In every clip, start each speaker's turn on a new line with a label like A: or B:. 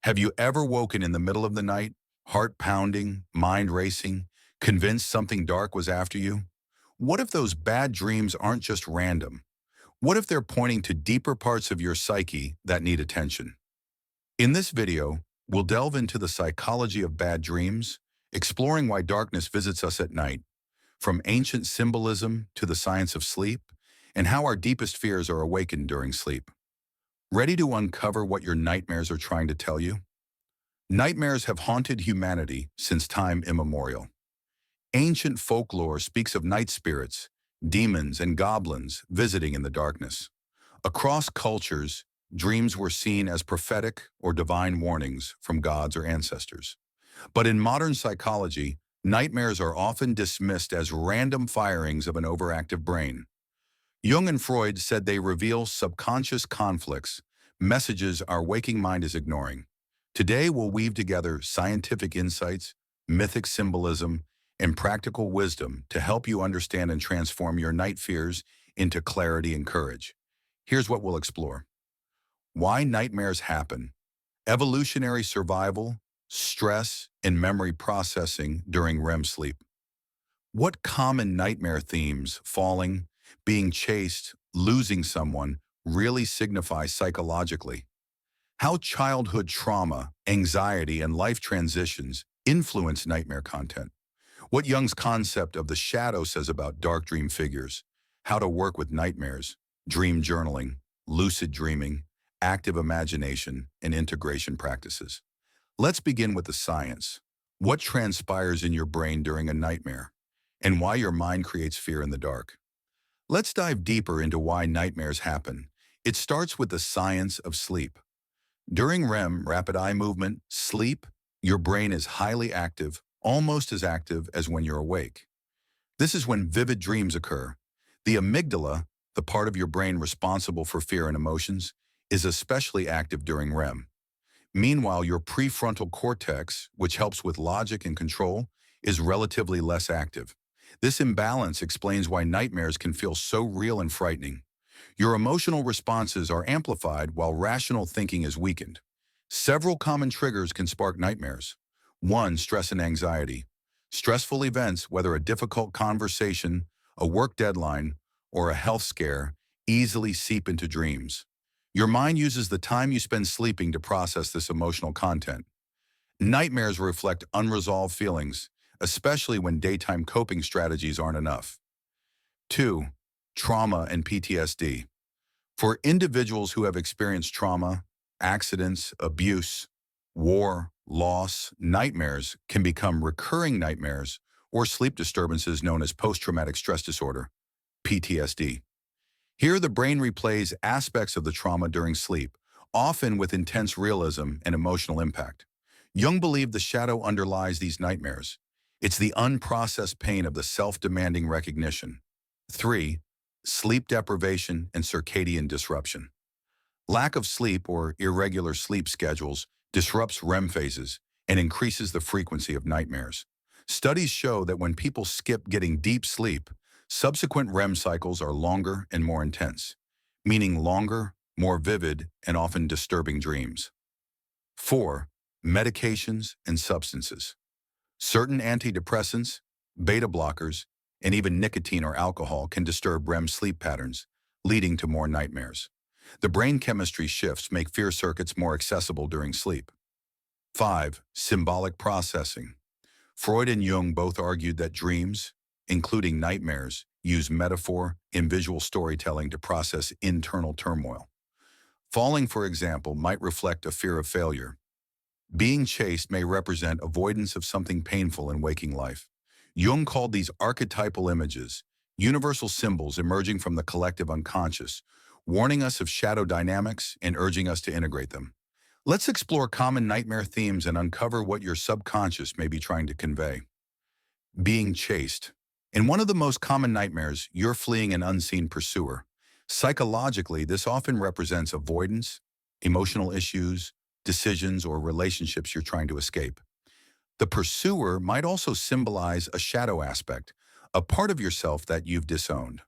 A: Have you ever woken in the middle of the night, heart pounding, mind racing, convinced something dark was after you? What if those bad dreams aren't just random? What if they're pointing to deeper parts of your psyche that need attention? In this video, we'll delve into the psychology of bad dreams, exploring why darkness visits us at night, from ancient symbolism to the science of sleep, and how our deepest fears are awakened during sleep. Ready to uncover what your nightmares are trying to tell you? Nightmares have haunted humanity since time immemorial. Ancient folklore speaks of night spirits, demons, and goblins visiting in the darkness. Across cultures, dreams were seen as prophetic or divine warnings from gods or ancestors. But in modern psychology, nightmares are often dismissed as random firings of an overactive brain. Jung and Freud said they reveal subconscious conflicts, messages our waking mind is ignoring. Today, we'll weave together scientific insights, mythic symbolism, and practical wisdom to help you understand and transform your night fears into clarity and courage. Here's what we'll explore. Why nightmares happen, evolutionary survival, stress, and memory processing during REM sleep. What common nightmare themes, falling, being chased, losing someone, really signify psychologically? How childhood trauma, anxiety, and life transitions influence nightmare content. What Jung's concept of the shadow says about dark dream figures. How to work with nightmares, dream journaling, lucid dreaming, active imagination, and integration practices. Let's begin with the science. What transpires in your brain during a nightmare, and why your mind creates fear in the dark. Let's dive deeper into why nightmares happen. It starts with the science of sleep. During REM, rapid eye movement, sleep, your brain is highly active, almost as active as when you're awake. This is when vivid dreams occur. The amygdala, the part of your brain responsible for fear and emotions, is especially active during REM. Meanwhile, your prefrontal cortex, which helps with logic and control, is relatively less active. This imbalance explains why nightmares can feel so real and frightening. Your emotional responses are amplified while rational thinking is weakened. Several common triggers can spark nightmares. 1. Stress and anxiety. Stressful events, whether a difficult conversation, a work deadline, or a health scare, easily seep into dreams. Your mind uses the time you spend sleeping to process this emotional content. Nightmares reflect unresolved feelings, especially when daytime coping strategies aren't enough. 2. Trauma and PTSD. For individuals who have experienced trauma, accidents, abuse, war, loss, nightmares can become recurring nightmares or sleep disturbances known as post-traumatic stress disorder, PTSD. Here, the brain replays aspects of the trauma during sleep, often with intense realism and emotional impact. Jung believed the shadow underlies these nightmares. It's the unprocessed pain of the self-demanding recognition. 3. Sleep deprivation and circadian disruption. Lack of sleep or irregular sleep schedules disrupts REM phases and increases the frequency of nightmares. Studies show that when people skip getting deep sleep, subsequent REM cycles are longer and more intense, meaning longer, more vivid, and often disturbing dreams. 4. Medications and substances. Certain antidepressants, beta blockers, and even nicotine or alcohol can disturb REM sleep patterns, leading to more nightmares. The brain chemistry shifts make fear circuits more accessible during sleep. 5. Symbolic processing. Freud and Jung both argued that dreams, including nightmares, use metaphor and visual storytelling to process internal turmoil. Falling, for example, might reflect a fear of failure. Being chased may represent avoidance of something painful in waking life. Jung called these archetypal images, universal symbols emerging from the collective unconscious, warning us of shadow dynamics and urging us to integrate them. Let's explore common nightmare themes and uncover what your subconscious may be trying to convey. Being chased. In one of the most common nightmares, you're fleeing an unseen pursuer. Psychologically, this often represents avoidance, emotional issues, decisions, or relationships you're trying to escape. The pursuer might also symbolize a shadow aspect, a part of yourself that you've disowned.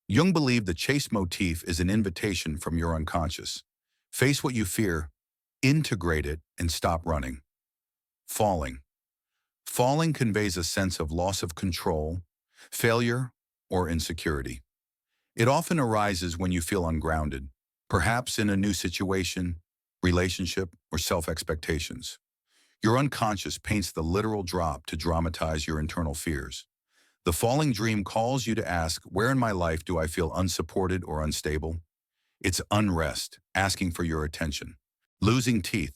A: Jung believed the chase motif is an invitation from your unconscious. Face what you fear, Integrate it and stop running. Falling. Falling conveys a sense of loss of control, failure, or insecurity. It often arises when you feel ungrounded, perhaps in a new situation, relationship, or self-expectations. Your unconscious paints the literal drop to dramatize your internal fears. The falling dream calls you to ask, where in my life do I feel unsupported or unstable? It's unrest, asking for your attention. Losing teeth.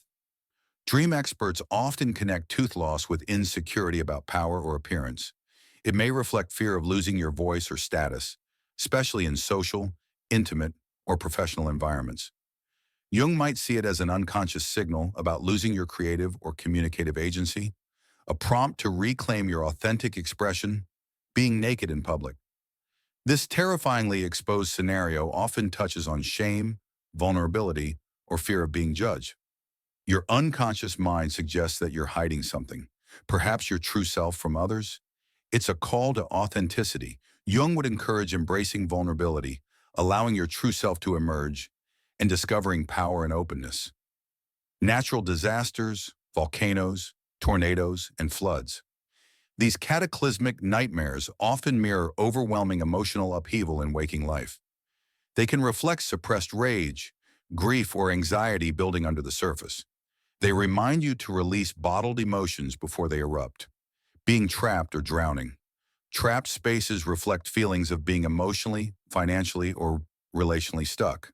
A: Dream experts often connect tooth loss with insecurity about power or appearance. It may reflect fear of losing your voice or status, especially in social, intimate, or professional environments. Jung might see it as an unconscious signal about losing your creative or communicative agency, a prompt to reclaim your authentic expression, being naked in public. This terrifyingly exposed scenario often touches on shame, vulnerability, or fear of being judged. Your unconscious mind suggests that you're hiding something, perhaps your true self from others. It's a call to authenticity. Jung would encourage embracing vulnerability, allowing your true self to emerge, and discovering power and openness. Natural disasters, volcanoes, tornadoes, and floods. These cataclysmic nightmares often mirror overwhelming emotional upheaval in waking life. They can reflect suppressed rage, grief, or anxiety building under the surface. They remind you to release bottled emotions before they erupt. Being trapped or drowning. Trapped spaces reflect feelings of being emotionally, financially, or relationally stuck.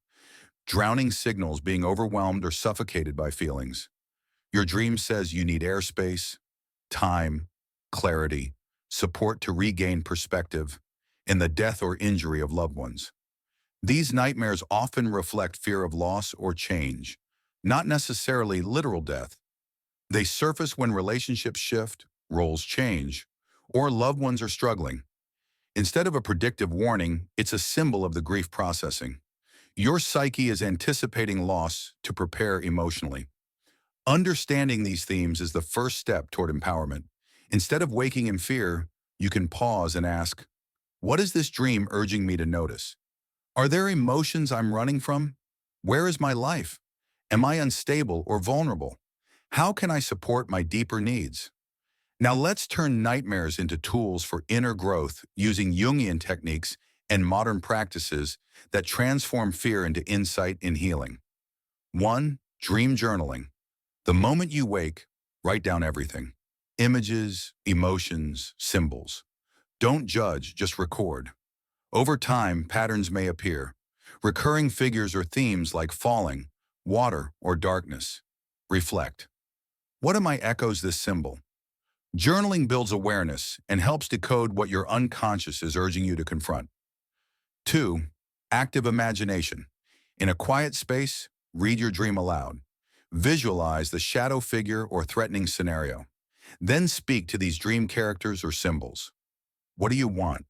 A: Drowning signals being overwhelmed or suffocated by feelings. Your dream says you need airspace, time, clarity, support to regain perspective, in the death or injury of loved ones. These nightmares often reflect fear of loss or change, not necessarily literal death. They surface when relationships shift, roles change, or loved ones are struggling. Instead of a predictive warning, it's a symbol of the grief processing. Your psyche is anticipating loss to prepare emotionally. Understanding these themes is the first step toward empowerment. Instead of waking in fear, you can pause and ask, what is this dream urging me to notice? Are there emotions I'm running from? Where is my life? Am I unstable or vulnerable? How can I support my deeper needs? Now let's turn nightmares into tools for inner growth using Jungian techniques and modern practices that transform fear into insight and healing. 1. Dream journaling. The moment you wake, write down everything. Images, emotions, symbols. Don't judge, just record. Over time, patterns may appear. Recurring figures or themes like falling, water, or darkness. Reflect. What am I echoes this symbol? Journaling builds awareness and helps decode what your unconscious is urging you to confront. 2. Active imagination. In a quiet space, read your dream aloud. Visualize the shadow figure or threatening scenario. Then speak to these dream characters or symbols. What do you want?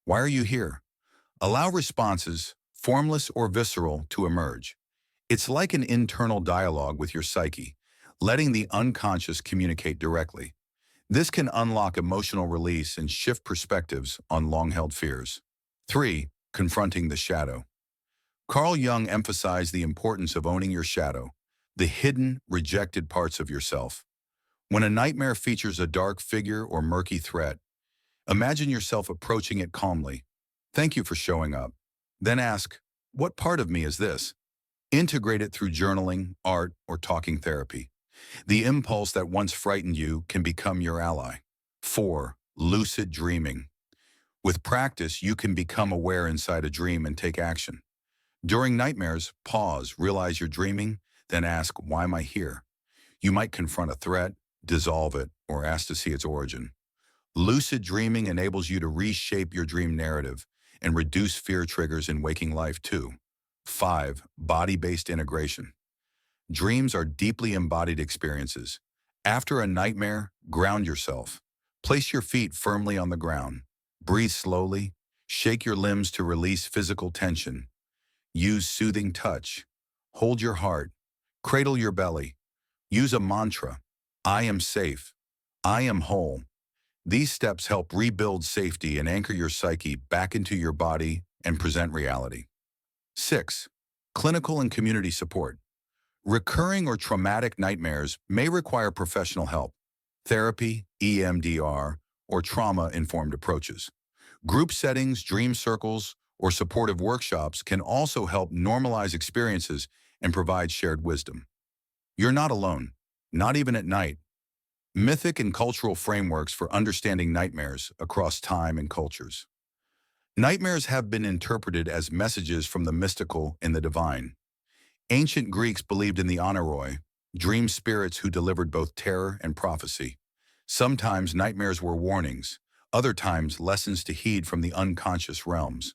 A: Why are you here? Allow responses, formless or visceral, to emerge. It's like an internal dialogue with your psyche, letting the unconscious communicate directly. This can unlock emotional release and shift perspectives on long-held fears. 3. Confronting the shadow. Carl Jung emphasized the importance of owning your shadow, the hidden, rejected parts of yourself. When a nightmare features a dark figure or murky threat, imagine yourself approaching it calmly. Thank you for showing up. Then ask, what part of me is this? Integrate it through journaling, art, or talking therapy. The impulse that once frightened you can become your ally. 4. Lucid dreaming. With practice, you can become aware inside a dream and take action. During nightmares, pause, realize you're dreaming, then ask, why am I here? You might confront a threat, dissolve it, or ask to see its origin. Lucid dreaming enables you to reshape your dream narrative and reduce fear triggers in waking life too. 5. Body-based integration. Dreams are deeply embodied experiences. After a nightmare, ground yourself. Place your feet firmly on the ground. Breathe slowly. Shake your limbs to release physical tension. Use soothing touch. Hold your heart. Cradle your belly. Use a mantra. I am safe. I am whole. These steps help rebuild safety and anchor your psyche back into your body and present reality. 6. Clinical and community support. Recurring or traumatic nightmares may require professional help, therapy, EMDR, or trauma-informed approaches. Group settings, dream circles, or supportive workshops can also help normalize experiences and provide shared wisdom. You're not alone, not even at night. Mythic and cultural frameworks for understanding nightmares across time and cultures. Nightmares have been interpreted as messages from the mystical and the divine. Ancient Greeks believed in the aneroi, dream spirits who delivered both terror and prophecy. Sometimes nightmares were warnings, other times lessons to heed from the unconscious realms.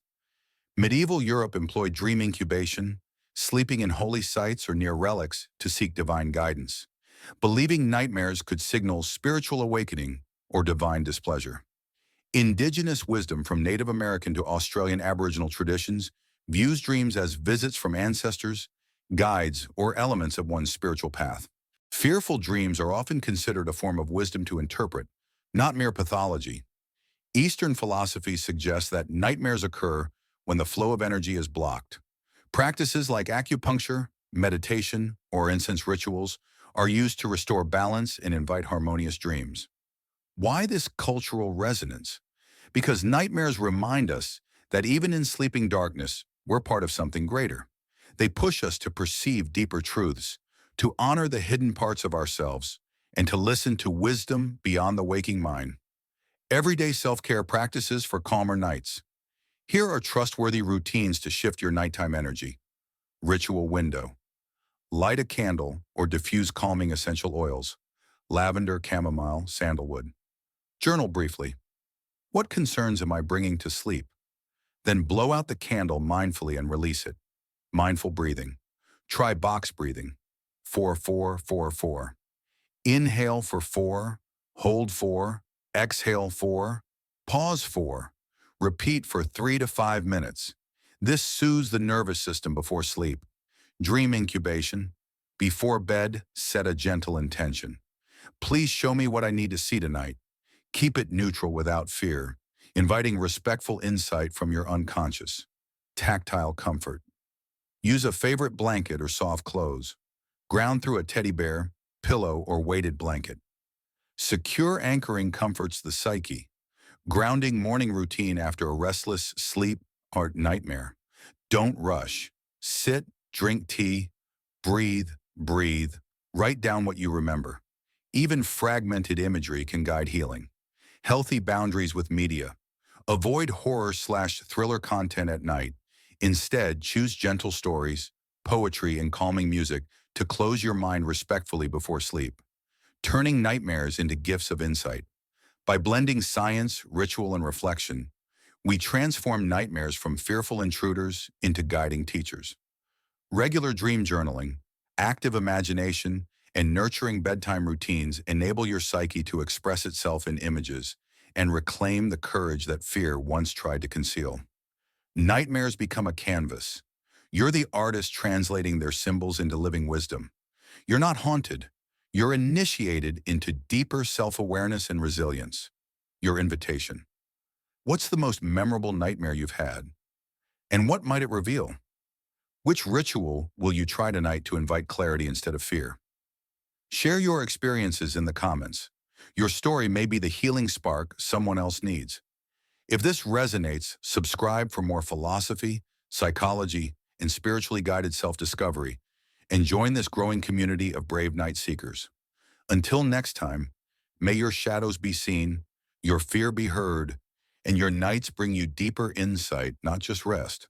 A: Medieval Europe employed dream incubation, sleeping in holy sites or near relics to seek divine guidance, believing nightmares could signal spiritual awakening or divine displeasure. Indigenous wisdom from Native American to Australian Aboriginal traditions views dreams as visits from ancestors, guides, or elements of one's spiritual path. Fearful dreams are often considered a form of wisdom to interpret, not mere pathology. Eastern philosophy suggests that nightmares occur when the flow of energy is blocked. Practices like acupuncture, meditation, or incense rituals are used to restore balance and invite harmonious dreams. Why this cultural resonance? Because nightmares remind us that even in sleeping darkness, we're part of something greater. They push us to perceive deeper truths, to honor the hidden parts of ourselves, and to listen to wisdom beyond the waking mind. Everyday self-care practices for calmer nights. Here are trustworthy routines to shift your nighttime energy. Ritual window. Light a candle or diffuse calming essential oils, lavender, chamomile, sandalwood. Journal briefly. What concerns am I bringing to sleep? Then blow out the candle mindfully and release it. Mindful breathing. Try box breathing. 4-4-4-4. Inhale for 4, hold 4, exhale 4, pause 4. Repeat for 3 to 5 minutes. This soothes the nervous system before sleep. Dream incubation. Before bed, set a gentle intention. Please show me what I need to see tonight. Keep it neutral without fear, inviting respectful insight from your unconscious. Tactile comfort. Use a favorite blanket or soft clothes. Ground through a teddy bear, pillow, or weighted blanket. Secure anchoring comforts the psyche. Grounding morning routine after a restless sleep or nightmare. Don't rush. Sit, drink tea, breathe, breathe. Write down what you remember. Even fragmented imagery can guide healing. Healthy boundaries with media. Avoid horror/thriller content at night. Instead, choose gentle stories, poetry, and calming music to close your mind respectfully before sleep. Turning nightmares into gifts of insight. By blending science, ritual, and reflection, we transform nightmares from fearful intruders into guiding teachers. Regular dream journaling, active imagination, and nurturing bedtime routines enable your psyche to express itself in images and reclaim the courage that fear once tried to conceal. Nightmares become a canvas. You're the artist translating their symbols into living wisdom. You're not haunted. You're initiated into deeper self-awareness and resilience. Your invitation. What's the most memorable nightmare you've had? And what might it reveal? Which ritual will you try tonight to invite clarity instead of fear? Share your experiences in the comments. Your story may be the healing spark someone else needs. If this resonates, subscribe for more philosophy, psychology, and spiritually guided self-discovery, and join this growing community of brave night seekers. Until next time, may your shadows be seen, your fear be heard, and your nights bring you deeper insight, not just rest.